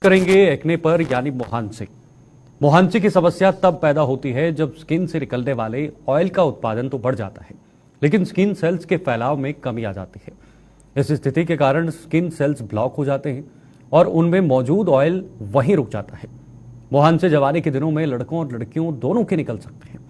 करेंगे एक्ने पर यानी मोहांसी। मोहांसी की समस्या तब पैदा होती है जब स्किन से निकलने वाले ऑयल का उत्पादन तो बढ़ जाता है, लेकिन स्किन सेल्स के फैलाव में कमी आ जाती है। इस स्थिति के कारण स्किन सेल्स ब्लॉक हो जाते हैं और उनमें मौजूद ऑयल वहीं रुक जाता है। मोहांसी जवानी के दिनों में लड़कों और लड़कियों दोनों के निकल सकते हैं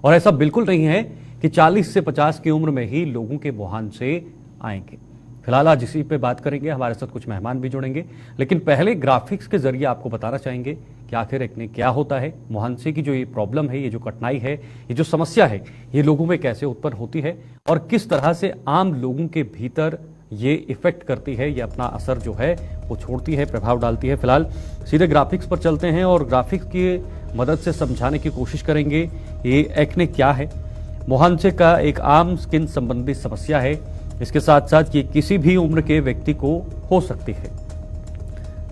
और ऐसा बिल्कुल नहीं है कि 40 से 50 की उम्र में ही लोगों के मोहांसी आएंगे। फिलहाल आज इसी पे बात करेंगे, हमारे साथ कुछ मेहमान भी जुड़ेंगे, लेकिन पहले ग्राफिक्स के जरिए आपको बताना चाहेंगे कि आखिर एक्ने क्या होता है, मोहांसी की जो ये प्रॉब्लम है, ये जो कठिनाई है, ये जो समस्या है, ये लोगों में कैसे उत्पन्न होती है और किस तरह से आम लोगों के भीतर ये इफेक्ट करती है, ये अपना असर जो है वो छोड़ती है, प्रभाव डालती है। फिलहाल सीधे ग्राफिक्स पर चलते हैं और ग्राफिक्स की मदद से समझाने की कोशिश करेंगे ये एक्ने क्या है। मोहांसी का एक आम स्किन संबंधी समस्या है, इसके साथ साथ ये किसी भी उम्र के व्यक्ति को हो सकती है।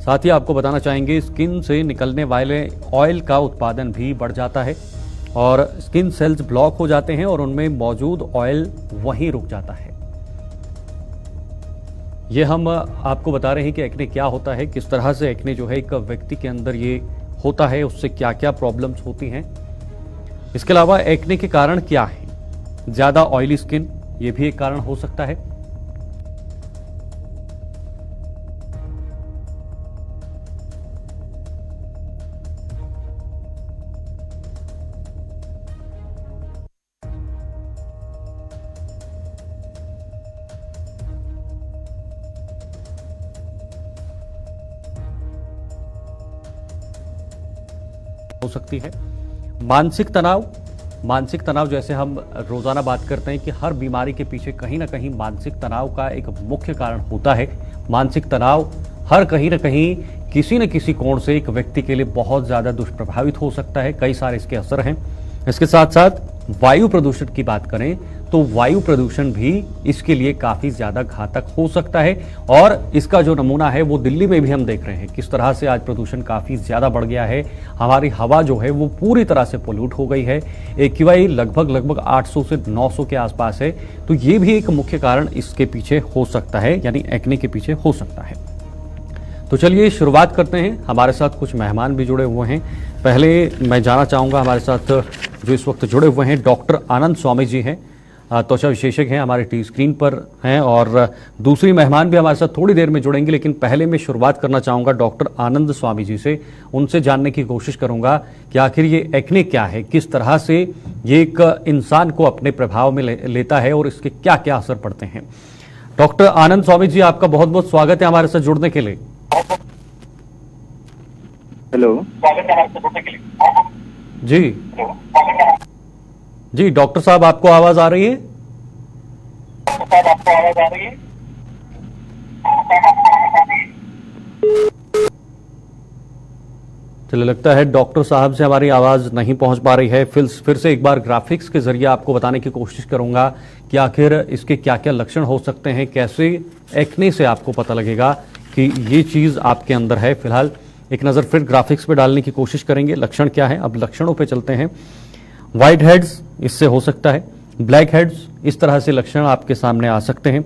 साथ ही आपको बताना चाहेंगे स्किन से निकलने वाले ऑयल का उत्पादन भी बढ़ जाता है और स्किन सेल्स ब्लॉक हो जाते हैं और उनमें मौजूद ऑयल वहीं रुक जाता है। ये हम आपको बता रहे हैं कि एक्ने क्या होता है, किस तरह से एक्ने जो है एक व्यक्ति के अंदर ये होता है, उससे क्या क्या प्रॉब्लम्स होती हैं। इसके अलावा एक्ने के कारण क्या है, ज्यादा ऑयली स्किन ये भी एक कारण हो सकता है। हो सकती है मानसिक तनाव। मानसिक तनाव जैसे हम रोजाना बात करते हैं कि हर बीमारी के पीछे कहीं ना कहीं मानसिक तनाव का एक मुख्य कारण होता है। मानसिक तनाव हर कहीं ना कहीं किसी न किसी कोण से एक व्यक्ति के लिए बहुत ज्यादा दुष्प्रभावित हो सकता है। कई सारे इसके असर हैं। इसके साथ साथ वायु प्रदूषण की बात करें तो वायु प्रदूषण भी इसके लिए काफी ज्यादा घातक हो सकता है और इसका जो नमूना है वो दिल्ली में भी हम देख रहे हैं किस तरह से आज प्रदूषण काफी ज्यादा बढ़ गया है। हमारी हवा जो है वो पूरी तरह से पोल्यूट हो गई है। AQI लगभग 800 से 900 के आसपास है। तो ये भी एक मुख्य कारण इसके पीछे हो सकता है, यानी एक्ने के पीछे हो सकता है। तो चलिए शुरुआत करते हैं। हमारे साथ कुछ मेहमान भी जुड़े हुए हैं। पहले मैं जानना चाहूँगा, हमारे साथ जो इस वक्त जुड़े हुए हैं डॉक्टर आनंद स्वामी जी हैं, त्वचा विशेषज्ञ हैं, हमारे टी स्क्रीन पर हैं, और दूसरी मेहमान भी हमारे साथ थोड़ी देर में जुड़ेंगे। लेकिन पहले मैं शुरुआत करना चाहूँगा डॉक्टर आनंद स्वामी जी से। उनसे जानने की कोशिश करूँगा कि आखिर ये एक्ने क्या है, किस तरह से ये एक इंसान को अपने प्रभाव में लेता है और इसके क्या क्या असर पड़ते हैं। डॉक्टर आनंद स्वामी जी, आपका बहुत बहुत स्वागत है हमारे साथ जुड़ने के लिए। हेलो जी जी डॉक्टर साहब, आपको आवाज आ रही है? चलिए, लगता है डॉक्टर साहब से हमारी आवाज नहीं पहुंच पा रही है। फिर से एक बार ग्राफिक्स के जरिए आपको बताने की कोशिश करूंगा कि आखिर इसके क्या क्या लक्षण हो सकते हैं, कैसे एक्ने से आपको पता लगेगा कि ये चीज आपके अंदर है। फिलहाल एक नजर फिर ग्राफिक्स पे डालने की कोशिश करेंगे, लक्षण क्या है। अब लक्षणों पे चलते हैं। व्हाइट हेड्स इससे हो सकता है, ब्लैक हेड्स, इस तरह से लक्षण आपके सामने आ सकते हैं।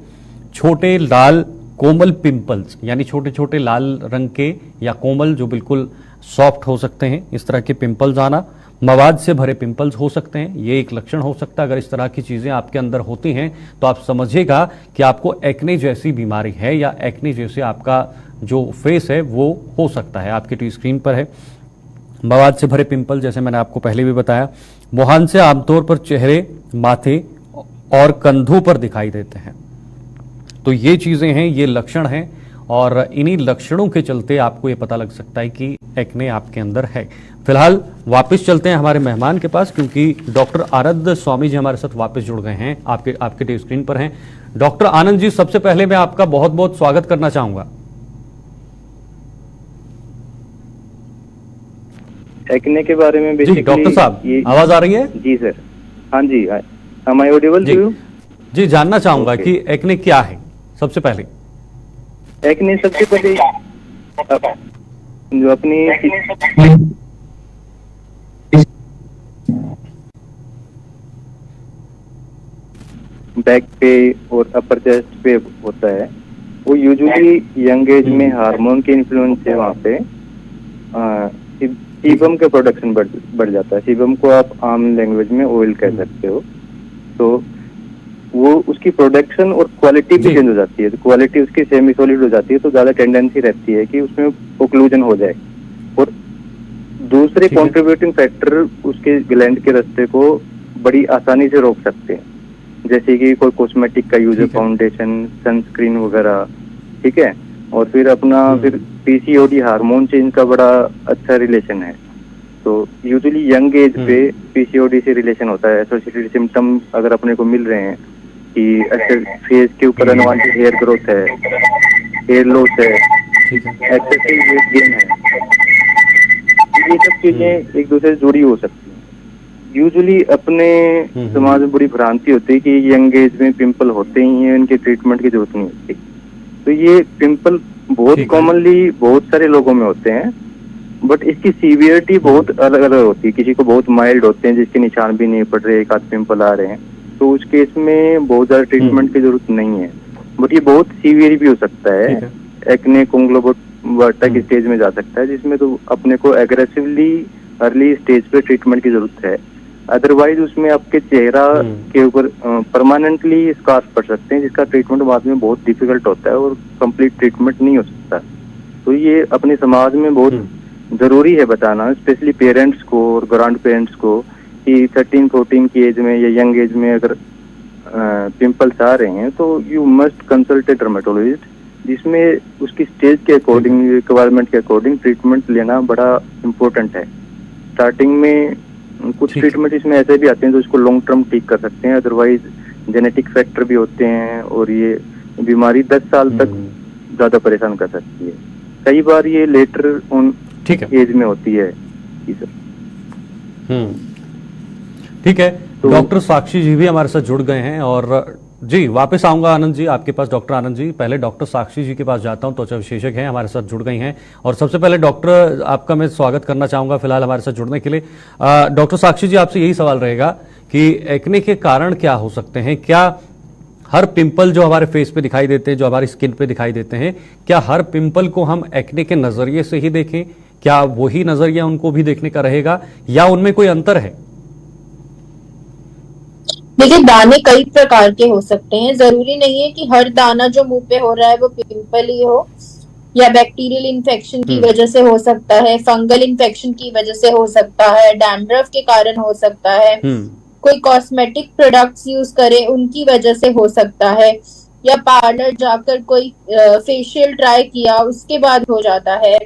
छोटे लाल कोमल पिंपल्स, यानी छोटे छोटे लाल रंग के या कोमल जो बिल्कुल सॉफ्ट हो सकते हैं, इस तरह के पिंपल्स आना। मवाद से भरे पिंपल्स हो सकते हैं, ये एक लक्षण हो सकता है। अगर इस तरह की चीजें आपके अंदर होती हैं तो आप समझिएगा कि आपको एक्ने जैसी बीमारी है या एक्ने जैसे आपका जो फेस है वो हो सकता है। आपकी टी स्क्रीन पर है मवाद से भरे पिंपल, जैसे मैंने आपको पहले भी बताया। मोहांसी आमतौर पर चेहरे, माथे और कंधों पर दिखाई देते हैं। तो ये चीजें हैं, ये लक्षण हैं और इन्हीं लक्षणों के चलते आपको ये पता लग सकता है कि एक्ने आपके अंदर है। फिलहाल वापस चलते हैं हमारे मेहमान के पास, क्योंकि डॉक्टर आनंद स्वामी जी हमारे साथ वापस जुड़ गए हैं, आपके टी स्क्रीन पर हैं। डॉक्टर आनंद जी, सबसे पहले मैं आपका बहुत बहुत स्वागत करना चाहूंगा। एक्ने के बारे में जी डॉक्टर साहब, आवाज आ रही है? जी सर, हाँ जी, am I audible to you? जी, जानना चाहूंगा कि एक्ने क्या है सबसे पहले। एक्ने सबसे पहले जो अपनी बैक पे और अपर चेस्ट पे होता है। वो यूजुअली यंग एज में हार्मोन के इन्फ्लुएंस है वहाँ पे। सीबम का प्रोडक्शन बढ़ जाता है। सीबम को आप आम लैंग्वेज में ऑयल कह सकते हो। तो वो उसकी प्रोडक्शन और क्वालिटी भी चेंज हो जाती है। तो क्वालिटी उसकी सेमी सॉलिड हो जाती है, तो ज्यादा टेंडेंसी रहती है कि उसमें ओक्लूजन हो जाए। और दूसरे कंट्रीब्यूटिंग फैक्टर उसके ग्लैंड के रास्ते को बड़ी आसानी से रोक सकते हैं, जैसे कि कोई कॉस्मेटिक का यूज है, फाउंडेशन, सनस्क्रीन वगैरह। ठीक है। और फिर अपना फिर पीसीओडी हार्मोन चेंज का बड़ा अच्छा रिलेशन है। तो यूजुअली यंग एज पे पीसीओडी से रिलेशन होता है। एसोसिएटेड सिम्टम अगर अपने को मिल रहे हैं कि ऐसे फेस के ऊपर अनवांटेड हेयर ग्रोथ है, हेयर लॉस है, एक्सेसिव वेट गेन है, ये सब चीजें एक दूसरे से जुड़ी हो सकती हैं। यूजुअली अपने समाज में बड़ी भ्रांति होती है कि यंग एज में पिंपल होते ही हैं, इनके ट्रीटमेंट की जरूरत नहीं होती। तो ये पिंपल बहुत कॉमनली बहुत सारे लोगों में होते हैं, बट इसकी सीवियरिटी बहुत अलग अलग होती है। किसी को बहुत माइल्ड होते हैं जिसके निशान भी नहीं पड़ रहे, एक आध पिंपल आ रहे हैं, तो उस केस में बहुत ज्यादा ट्रीटमेंट की जरूरत नहीं है। बट ये बहुत सीवियर भी हो सकता है, एक्ने कोंग्लोबोर्टा की स्टेज में जा सकता है, जिसमें तो अपने को एग्रेसिवली अर्ली स्टेज पे ट्रीटमेंट की जरूरत है। अदरवाइज उसमें आपके चेहरा के ऊपर परमानेंटली स्कार्स पड़ सकते हैं, जिसका ट्रीटमेंट बाद में बहुत डिफिकल्ट होता है और कंप्लीट ट्रीटमेंट नहीं हो सकता। तो ये अपने समाज में बहुत जरूरी है बताना, स्पेशली पेरेंट्स को और ग्रैंड पेरेंट्स को, कि 13-14 की एज में या यंग एज में अगर पिंपल्स आ रहे हैं तो you must consult A dermatologist, जिसमें उसकी स्टेज के अकॉर्डिंग, रिक्वायरमेंट के अकॉर्डिंग ट्रीटमेंट लेना बड़ा इम्पोर्टेंट है। स्टार्टिंग में कुछ ट्रीटमेंट इसमें ऐसे भी आते हैं जो इसको लॉन्ग टर्म ठीक कर सकते हैं, अदरवाइज जेनेटिक फैक्टर भी होते हैं और ये बीमारी 10 साल तक ज्यादा परेशान कर सकती है। कई बार ये लेटर ऑन एज में होती है। जी सर। ठीक है। डॉक्टर साक्षी जी भी हमारे साथ जुड़ गए हैं और जी वापस आऊंगा आनंद जी आपके पास। डॉक्टर आनंद जी, पहले डॉक्टर साक्षी जी के पास जाता हूं, त्वचा विशेषज्ञ हैं, हमारे साथ जुड़ गई हैं। और सबसे पहले डॉक्टर आपका मैं स्वागत करना चाहूंगा फिलहाल हमारे साथ जुड़ने के लिए। डॉक्टर साक्षी जी, आपसे यही सवाल रहेगा कि एक्ने के कारण क्या हो सकते हैं? क्या हर पिंपल जो हमारे फेस पे दिखाई देते हैं, जो हमारी स्किन पे दिखाई देते हैं, क्या हर पिंपल को हम एक्ने के नजरिए से ही देखें? क्या वही नजरिया उनको भी देखने का रहेगा या उनमें कोई अंतर है? देखिए, दाने कई प्रकार के हो सकते हैं। जरूरी नहीं है कि हर दाना जो मुंह पे हो रहा है वो पिंपल ही हो, या बैक्टीरियल इन्फेक्शन की वजह से हो सकता है, फंगल इन्फेक्शन की वजह से हो सकता है, डैंड्रफ के कारण हो सकता है, कोई कॉस्मेटिक प्रोडक्ट्स यूज करे उनकी वजह से हो सकता है, या पार्लर जाकर कोई फेशियल ट्राई किया उसके बाद हो जाता है,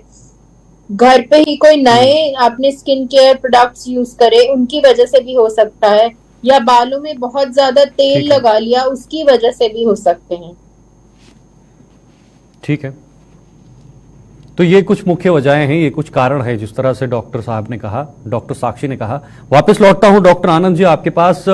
घर पे ही कोई नए आपने स्किन केयर प्रोडक्ट्स यूज करे उनकी वजह से भी हो सकता है, या बालों में बहुत ज्यादा तेल लगा लिया उसकी वजह से भी हो सकते हैं। ठीक है, तो ये कुछ मुख्य वजहें हैं, ये कुछ कारण है जिस तरह से डॉक्टर साहब ने कहा, डॉक्टर साक्षी ने कहा। वापस लौटता हूं डॉक्टर आनंद जी आपके पास।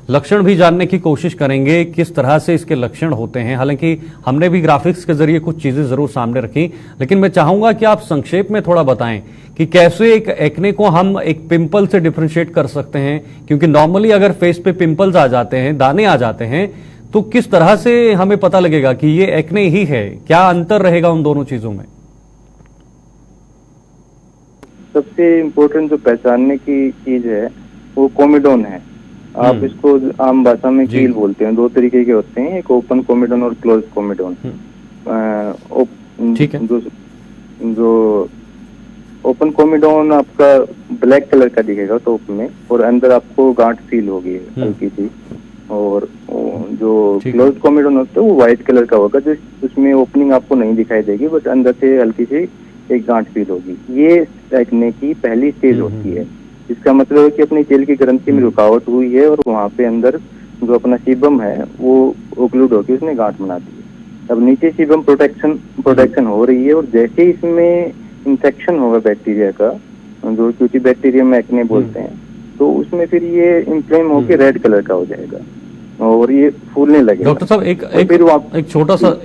लक्षण भी जानने की कोशिश करेंगे, किस तरह से इसके लक्षण होते हैं। हालांकि हमने भी ग्राफिक्स के जरिए कुछ चीजें जरूर सामने रखी, लेकिन मैं चाहूंगा कि आप संक्षेप में थोड़ा बताएं कि कैसे एक एक्ने को हम एक पिंपल से डिफरेंशिएट कर सकते हैं। क्योंकि नॉर्मली अगर फेस पे पिंपल्स आ जाते हैं, दाने आ जाते हैं, तो किस तरह से हमें पता लगेगा कि ये एक्ने ही है? क्या अंतर रहेगा उन दोनों चीजों में? सबसे इम्पोर्टेंट जो पहचानने की चीज है वो कोमिडोन है। आप इसको आम भाषा में कील बोलते हैं। दो तरीके के होते हैं, एक ओपन कोमिडोन और क्लोज कोमिडोन। ठीक है। जो ओपन कोमिडोन आपका ब्लैक कलर का दिखेगा टॉप में, और अंदर आपको गांठ फील होगी हल्की सी। और जो क्लोज कोमिडोन होता है वो व्हाइट कलर का होगा, जो उसमें ओपनिंग आपको नहीं दिखाई देगी, बट अंदर से हल्की सी एक गांठ फील होगी। ये एक्ने की पहली स्टेज होती है। इसका मतलब है कि अपनी तेल की ग्रंथि में रुकावट हुई है और वहां पे अंदर जो अपना सीबम है वो ओक्लूड होकर उसने गांठ बना दी है। अब नीचे सीबम प्रोटेक्शन हो रही है, और जैसे इसमें इंफेक्शन होगा बैक्टीरिया का, जो क्यूटी बैक्टीरियम एक्ने बोलते हैं, तो उसमें फिर ये इन्फ्लेम होकर रेड कलर का हो जाएगा और ये फूलने लगेगा। डॉक्टर साहब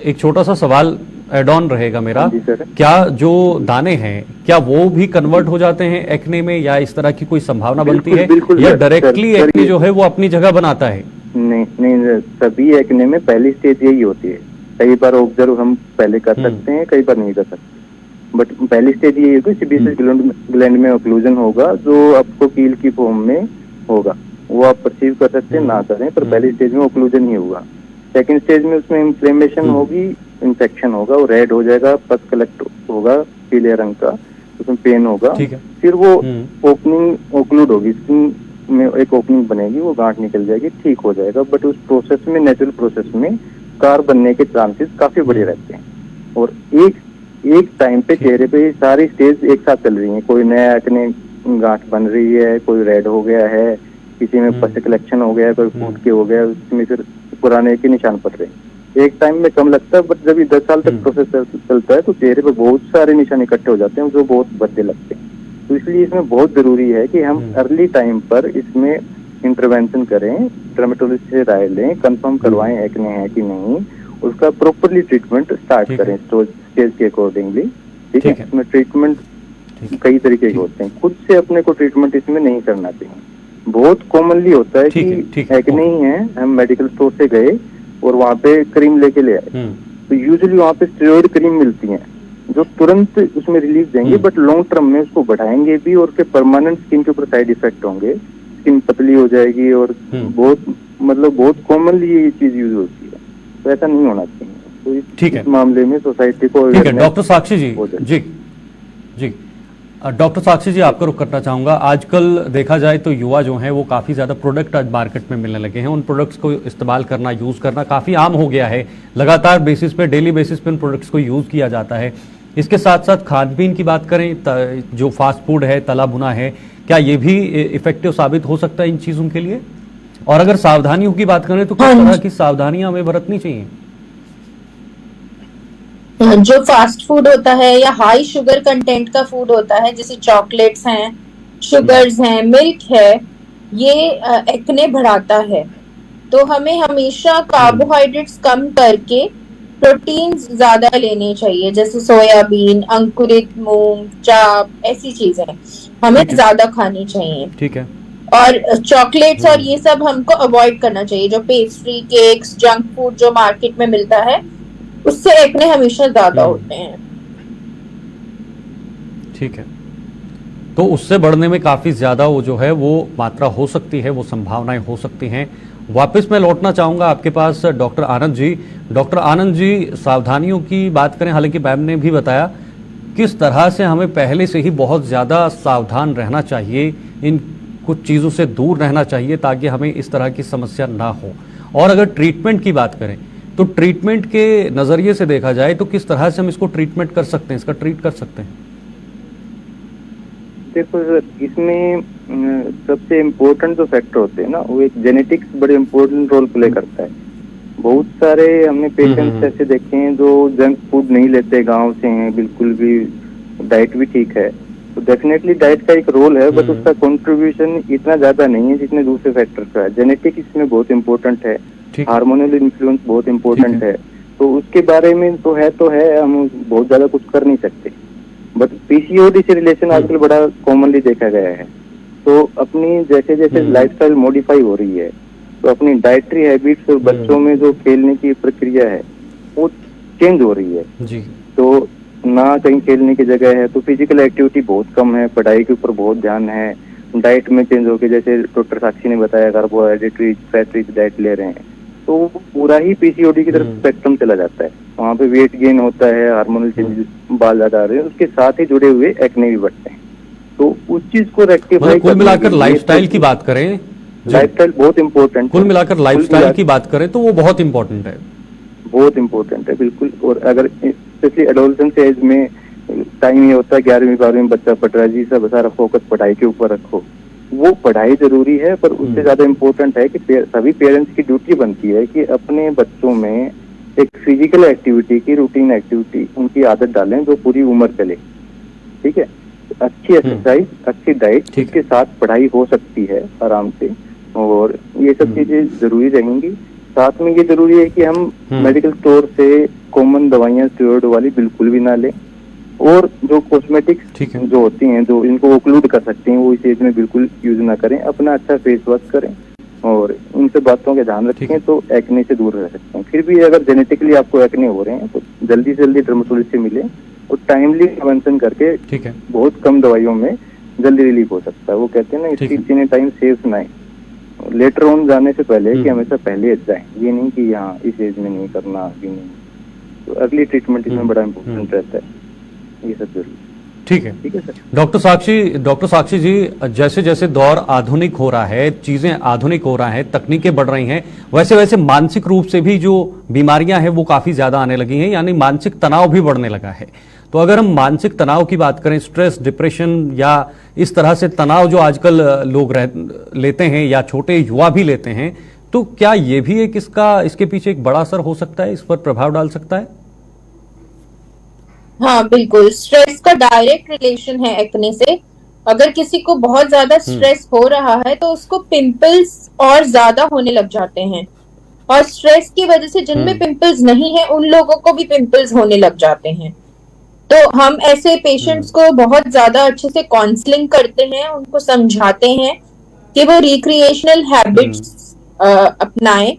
एक छोटा सा सवाल एड ऑन रहेगा मेरा। क्या जो दाने हैं क्या वो भी कन्वर्ट हो जाते हैं एक्ने में, या इस तरह की कोई संभावना बनती है, या डायरेक्टली एक्ने जो है वो अपनी जगह बनाता है? नहीं, सभी एक्ने में पहली स्टेज यही होती है। कई बार ऑब्जर्व हम पहले कर सकते हैं, कई बार नहीं कर सकते। बट पहली स्टेज ये है कि सीबीएसएस ग्लैंड में ओक्लूजन होगा, जो आपको कील की फॉर्म में होगा, वो आप परसीव कर सकते हैं ना करें, पर पहली स्टेज में ओक्लूजन ही होगा। सेकंड स्टेज में उसमें इन्फ्लेमेशन होगी, इन्फेक्शन होगा, वो रेड हो जाएगा, पस कलेक्ट होगा पीले रंग का, उसमें पेन होगा, फिर वो ओपनिंग ओक्लूड होगी, स्किन में एक ओपनिंग बनेगी, वो गांठ निकल जाएगी, ठीक हो जाएगा। बट उस प्रोसेस में, नेचुरल प्रोसेस में स्कार बनने के चांसेस काफी बड़े रहते हैं। और एक टाइम पे चेहरे पे सारी स्टेज एक साथ चल रही है, कोई नया एक्ने गांठ बन रही है, कोई रेड हो गया है, किसी में पस कलेक्शन हो गया है, कोई फूट के हो गया, उसमें फिर पुराने के निशान पड़ रहे हैं। एक टाइम में कम लगता है, बट जब ये 10 साल तक प्रोसेस चलता है तो चेहरे पे बहुत सारे निशान इकट्ठे हो जाते हैं, जो बहुत भद्दे लगते हैं। तो इसलिए इसमें बहुत जरूरी है कि हम अर्ली टाइम पर इसमें इंटरवेंशन करें, डर्मेटोलॉजिस्ट से राय लें, कंफर्म करवाएं एक्ने है कि नहीं, उसका प्रॉपरली ट्रीटमेंट स्टार्ट करें स्टेज के अकॉर्डिंगली। ठीक है, इसमें ट्रीटमेंट कई तरीके के होते हैं, खुद से अपने को ट्रीटमेंट इसमें नहीं करना चाहिए। बहुत कॉमनली होता है कि एक्ने ही है, हम मेडिकल स्टोर से गए और वहाँ पे क्रीम लेके ले आए, तो यूजुअली वहाँ पे स्टेरॉइड क्रीम मिलती है जो तुरंत उसमें रिलीफ देंगे, बट लॉन्ग टर्म में उसको बढ़ाएंगे भी, और फिर परमानेंट स्किन के ऊपर साइड इफेक्ट होंगे, स्किन पतली हो जाएगी, और बहुत कॉमनली ये चीज यूज होती है। तो ऐसा नहीं होना चाहिए। तो इस मामले में सोसाइटी को डॉक्टर साक्षी जी डॉक्टर साक्षी जी, आपका रुख करना चाहूंगा। आजकल देखा जाए तो युवा जो हैं वो काफ़ी ज़्यादा प्रोडक्ट आज मार्केट में मिलने लगे हैं, उन प्रोडक्ट्स को इस्तेमाल करना, यूज़ करना काफ़ी आम हो गया है। लगातार बेसिस पे, डेली बेसिस पे उन प्रोडक्ट्स को यूज़ किया जाता है। इसके साथ साथ खान पीन की बात करें, जो फास्ट फूड है, तला भुना है, क्या ये भी इफेक्टिव साबित हो सकता है इन चीज़ों के लिए? और अगर सावधानियों की बात करें तो किस तरह की सावधानियां हमें बरतनी चाहिए? जो फास्ट फूड होता है या हाई शुगर कंटेंट का फूड होता है, जैसे चॉकलेट्स हैं, शुगर्स हैं, मिल्क है, ये एक्ने बढ़ाता है। तो हमें हमेशा कार्बोहाइड्रेट्स कम करके प्रोटीन्स ज्यादा लेने चाहिए, जैसे सोयाबीन, अंकुरित मूंग, चाप, ऐसी चीजें हमें ज्यादा खानी चाहिए। ठीक है। और चॉकलेट्स और ये सब हमको अवॉइड करना चाहिए। जो पेस्ट्री, केक्स, जंक फूड जो मार्केट में मिलता है, उससे एक्ने हमेशा ज्यादा होते हैं। ठीक है, तो उससे बढ़ने में काफी ज्यादा वो जो है वो मात्रा हो सकती है, वो संभावनाएं हो सकती हैं। वापस मैं लौटना चाहूंगा आपके पास डॉक्टर आनंद जी। डॉक्टर आनंद जी, सावधानियों की बात करें, हालांकि मैम ने भी बताया किस तरह से हमें पहले से ही बहुत ज्यादा सावधान रहना चाहिए, इन कुछ चीजों से दूर रहना चाहिए ताकि हमें इस तरह की समस्या ना हो। और अगर ट्रीटमेंट की बात करें तो ट्रीटमेंट के नजरिए से देखा जाए तो किस तरह से हम इसको ट्रीटमेंट कर सकते हैं, इसका ट्रीट कर सकते हैं? देखो सर, इसमें सबसे इम्पोर्टेंट जो फैक्टर होते हैं ना, वो एक जेनेटिक्स बड़े इम्पोर्टेंट रोल प्ले करता है। बहुत सारे हमने पेशेंट्स ऐसे देखे हैं जो जंक फूड नहीं लेते, गांव से हैं, बिल्कुल भी डाइट भी ठीक है, तो डेफिनेटली डाइट का एक रोल है, बट उसका कंट्रीब्यूशन इतना ज्यादा नहीं है जितने दूसरे फैक्टर का है। जेनेटिक इसमें बहुत इम्पोर्टेंट है, हार्मोनल इन्फ्लुएंस बहुत इम्पोर्टेंट है, तो उसके बारे में तो है, हम बहुत ज्यादा कुछ कर नहीं सकते। बट पीसीओडी से रिलेशन आजकल बड़ा कॉमनली देखा गया है। तो अपनी जैसे जैसे लाइफस्टाइल मॉडिफाई हो रही है, तो अपनी डाइटरी हैबिट्स और बच्चों में जो खेलने की प्रक्रिया है वो चेंज हो रही है जी। तो ना कहीं खेलने की जगह है, तो फिजिकल एक्टिविटी बहुत कम है, पढ़ाई के ऊपर बहुत ध्यान है, डाइट में चेंज होके जैसे डॉक्टर साक्षी ने बताया carbohydrate rich, fat rich diet ले रहे हैं, तो पूरा ही पीसीओडी की तरफ स्पेक्ट्रम चला जाता है। वहाँ पे वेट गेन होता है, हार्मोनल चेंजेस, बाल ज्यादा आ रहे हैं, उसके साथ ही जुड़े हुए एक्ने भी बढ़ते हैं। तो उस चीज को रेक्टिफाई, कुल मिलाकर लाइफस्टाइल की बात करें, लाइफस्टाइल बहुत इम्पोर्टेंट, कुल मिलाकर लाइफस्टाइल की बात करें तो वो बहुत इम्पोर्टेंट है, बहुत इम्पोर्टेंट है बिल्कुल। और अगर स्पेशली एडोलेसेंस एज में टाइम ये होता है 11वीं 12वीं में बच्चा पढ़ रहा है जी, सब सारा फोकस पढ़ाई के ऊपर रखो, वो पढ़ाई जरूरी है, पर उससे ज्यादा इम्पोर्टेंट है कि सभी पेरेंट्स की ड्यूटी बनती है कि अपने बच्चों में एक फिजिकल एक्टिविटी की, रूटीन एक्टिविटी उनकी आदत डालें जो पूरी उम्र चले। ठीक है, अच्छी एक्सरसाइज, अच्छी डाइट, इसके साथ पढ़ाई हो सकती है आराम से, और ये सब चीजें जरूरी रहेंगी। साथ में ये जरूरी है कि हम मेडिकल स्टोर से कॉमन दवाइयां स्टेरॉइड वाली बिल्कुल भी ना लें, और जो कॉस्मेटिक्स जो होती हैं जो इनको ओक्लूड कर सकते हैं वो इस एज में बिल्कुल यूज ना करें। अपना अच्छा फेस वॉश करें और इन सब बातों का ध्यान रखें तो एक्ने से दूर रह सकते हैं। फिर भी अगर जेनेटिकली आपको एक्ने हो रहे हैं तो जल्दी से जल्दी डर्मेटोलॉजिस्ट से मिलें और टाइमली प्रिवेंशन करके ठीक है। बहुत कम दवाइयों में जल्दी रिलीफ हो सकता है। वो कहते हैं ना, ठीक है। इसकी टाइम सेव नहीं, लेटर ऑन जाने से पहले कि हमेशा पहले जाए, ये नहीं कि यहाँ इस एज में नहीं करना, अभी नहीं। तो अर्ली ट्रीटमेंट इसमें बड़ा इम्पोर्टेंट रहता है, ये सब जरूरी। ठीक है ठीक है सर। डॉक्टर साक्षी जी, जैसे जैसे दौर आधुनिक हो रहा है, चीजें आधुनिक हो रहा है, तकनीकें बढ़ रही हैं, वैसे वैसे मानसिक रूप से भी जो बीमारियां हैं वो काफी ज्यादा आने लगी हैं, यानी मानसिक तनाव भी बढ़ने लगा है। तो अगर हम मानसिक तनाव की बात करें, स्ट्रेस, डिप्रेशन या इस तरह से तनाव जो आजकल लोग लेते हैं या छोटे युवा भी लेते हैं, तो क्या ये भी एक इसके पीछे एक बड़ा असर हो सकता है, इस पर प्रभाव डाल सकता है? हाँ बिल्कुल, स्ट्रेस का डायरेक्ट रिलेशन है एक्ने से। अगर किसी को बहुत ज्यादा स्ट्रेस हो रहा है तो उसको पिंपल्स और ज्यादा होने लग जाते हैं, और स्ट्रेस की वजह से जिनमें पिंपल्स नहीं है उन लोगों को भी पिंपल्स होने लग जाते हैं। तो हम ऐसे पेशेंट्स को बहुत ज्यादा अच्छे से काउंसलिंग करते हैं, उनको समझाते हैं कि वो रिक्रिएशनल हैबिट्स अपनाएं,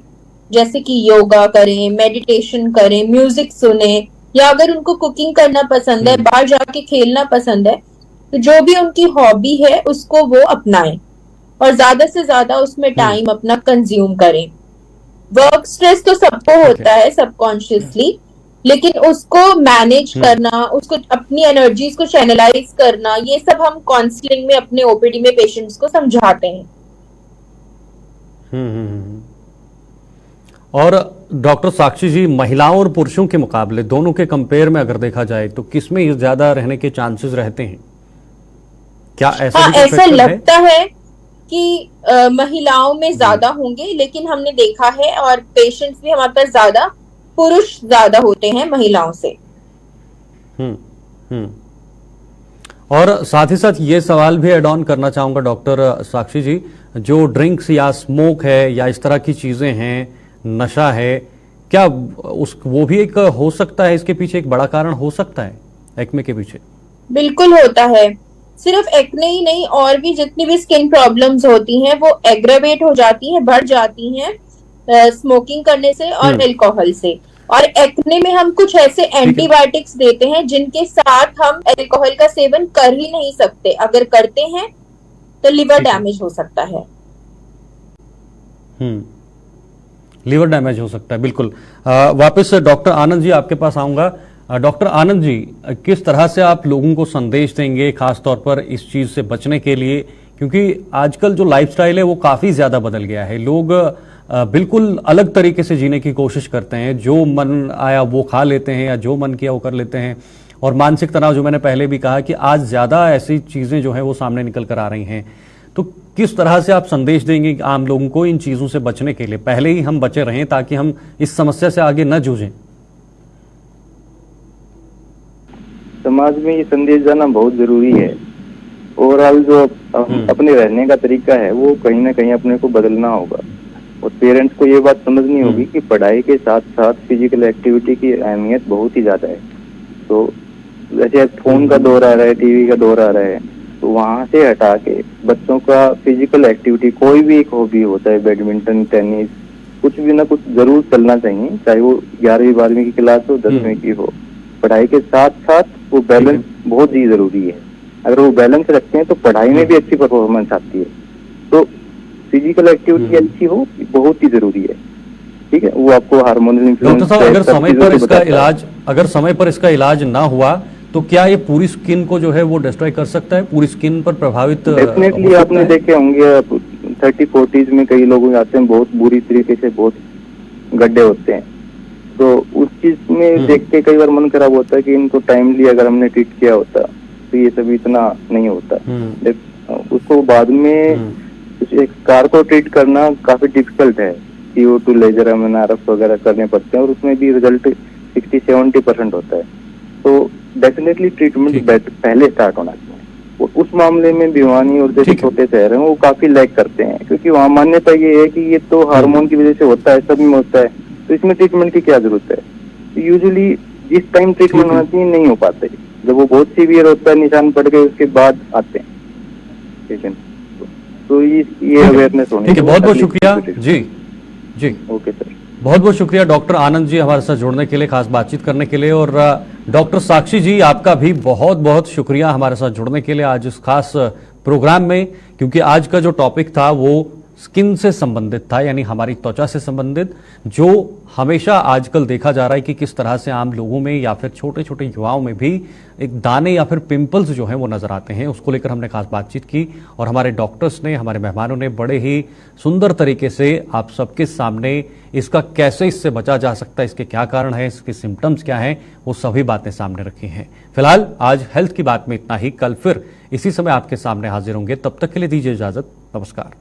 जैसे कि योगा करें, मेडिटेशन करें, म्यूजिक सुने, या अगर उनको कुकिंग करना पसंद है, बाहर जाके खेलना पसंद है, तो जो भी उनकी हॉबी है उसको वो अपनाएं और ज्यादा से ज्यादा उसमें टाइम अपना कंज्यूम करें। वर्क स्ट्रेस तो सबको होता है सबकॉन्शियसली, लेकिन उसको मैनेज करना, उसको अपनी एनर्जीज को चैनलाइज करना, ये सब हम काउंसलिंग में अपने ओपीडी में पेशेंट्स को समझाते हैं। और डॉक्टर साक्षी जी, महिलाओं और पुरुषों के मुकाबले दोनों के कंपेयर में अगर देखा जाए तो किसमें ज्यादा रहने के चांसेस रहते हैं? क्या ऐसा हाँ, भी ऐसा फैक्टर लगता है कि महिलाओं में ज्यादा होंगे, लेकिन हमने देखा है और पेशेंट्स भी हमारे पास ज्यादा पुरुष ज्यादा होते हैं महिलाओं से। और साथ ही साथ ये सवाल भी एड ऑन करना चाहूंगा डॉक्टर साक्षी जी, जो ड्रिंक्स या स्मोक है या इस तरह की चीजें हैं, नशा है, क्या वो भी एक हो सकता है, इसके पीछे एक बड़ा कारण हो सकता है एक्ने के पीछे? बिल्कुल होता है। सिर्फ एक्ने ही नहीं, और भी जितनी भी स्किन प्रॉब्लम्स होती हैं वो एग्रेवेट हो जाती हैं, बढ़ जाती हैं स्मोकिंग करने से और अल्कोहल से। और एक्ने में हम कुछ ऐसे एंटीबायोटिक्स देते हैं जिनके साथ हम अल्कोहल का सेवन कर ही नहीं सकते, अगर करते हैं तो लिवर डैमेज हो सकता है। लिवर डैमेज हो सकता है, बिल्कुल। वापस डॉक्टर आनंद जी आपके पास आऊंगा। डॉक्टर आनंद जी, किस तरह से आप लोगों को संदेश देंगे खास तौर पर इस चीज से बचने के लिए, क्योंकि आजकल जो लाइफस्टाइल है वो काफी ज्यादा बदल गया है, लोग बिल्कुल अलग तरीके से जीने की कोशिश करते हैं, जो मन आया वो खा लेते हैं या जो मन किया वो कर लेते हैं, और मानसिक तनाव, जो मैंने पहले भी कहा कि आज ज्यादा ऐसी चीजें जो है वो सामने निकल कर आ रही हैं। तो किस तरह से आप संदेश देंगे आम लोगों को इन चीजों से बचने के लिए, पहले ही हम बचे रहें ताकि हम इस समस्या से आगे न जूझें? समाज में ये संदेश जाना बहुत जरूरी है। ओवरऑल जो अपने रहने का तरीका है वो कहीं ना कहीं अपने को बदलना होगा, और पेरेंट्स को ये बात समझनी होगी कि पढ़ाई के साथ साथ फिजिकल एक्टिविटी की अहमियत बहुत ही ज्यादा है। तो जैसे फोन का दौर आ रहा है, टीवी का दौर आ रहा है, तो वहां से हटा के बच्चों का फिजिकल एक्टिविटी, कोई भी एक हॉबी होता है, बैडमिंटन, टेनिस, कुछ भी ना कुछ जरूर चलना चाहिए, चाहे वो 11वीं 12वीं की क्लास हो, 10वीं की हो। पढ़ाई के साथ साथ वो बैलेंस बहुत ही जरूरी है। अगर वो बैलेंस रखते हैं तो पढ़ाई में भी अच्छी परफॉर्मेंस आती है। तो फिजिकल एक्टिविटी अच्छी हो बहुत ही जरूरी है। ठीक है, वो आपको हार्मोनल इन्फ्लुएंस, डॉक्टर साहब, अगर समय पर इसका इलाज ना हुआ तो क्या ये पूरी स्किन को जो है वो डिस्ट्रॉय कर सकता है, पूरी स्किन पर प्रभावित? डेफिनेटली आपने देखे होंगे 30-40s में कई लोग आते हैं, बहुत बुरी तरीके से बहुत गड्ढे होते हैं। तो उस चीज में देख के कई बार मन खराब होता है कि इनको टाइमली अगर हमने ट्रीट किया होता तो ये सब इतना नहीं होता। उसको बाद में एक कार को ट्रीट करना काफी डिफिकल्ट है, CO2 लेजर MNRF वगैरह करने पड़ते हैं, और उसमें भी रिजल्ट 60-70% होता है। तो डेफिनेटली ट्रीटमेंट पहले स्टार्ट होना चाहिए। उस मामले में भिवानी और जैसे छोटे शहर हैं वो काफी लैग करते हैं, क्योंकि वहाँ मान्यता ये है कि ये तो हार्मोन की वजह से होता है, सब में होता है, तो इसमें ट्रीटमेंट की क्या जरूरत है। यूजुअली जिस टाइम ट्रीटमेंट होना चाहिए नहीं हो पाते, जब वो बहुत सीवियर होता है, निशान पड़ गए, उसके बाद आते हैं पेशेंट। तो ये अवेयरनेस होनी चाहिए। बहुत बहुत शुक्रिया जी। जी ओके सर, बहुत बहुत शुक्रिया डॉक्टर आनंद जी हमारे साथ जुड़ने के लिए, खास बातचीत करने के लिए। और डॉक्टर साक्षी जी, आपका भी बहुत बहुत शुक्रिया हमारे साथ जुड़ने के लिए आज इस खास प्रोग्राम में, क्योंकि आज का जो टॉपिक था वो स्किन से संबंधित था, यानी हमारी त्वचा से संबंधित, जो हमेशा आजकल देखा जा रहा है कि किस तरह से आम लोगों में या फिर छोटे छोटे युवाओं में भी एक दाने या फिर पिंपल्स जो हैं वो नजर आते हैं। उसको लेकर हमने खास बातचीत की और हमारे डॉक्टर्स ने, हमारे मेहमानों ने बड़े ही सुंदर तरीके से आप सबके सामने इसका कैसे इससे बचा जा सकता है, इसके क्या कारण है, इसके सिम्टम्स क्या हैं, वो सभी बातें सामने रखी हैं। फिलहाल आज हेल्थ की बात में इतना ही। कल फिर इसी समय आपके सामने हाजिर होंगे। तब तक के लिए दीजिए इजाजत। नमस्कार।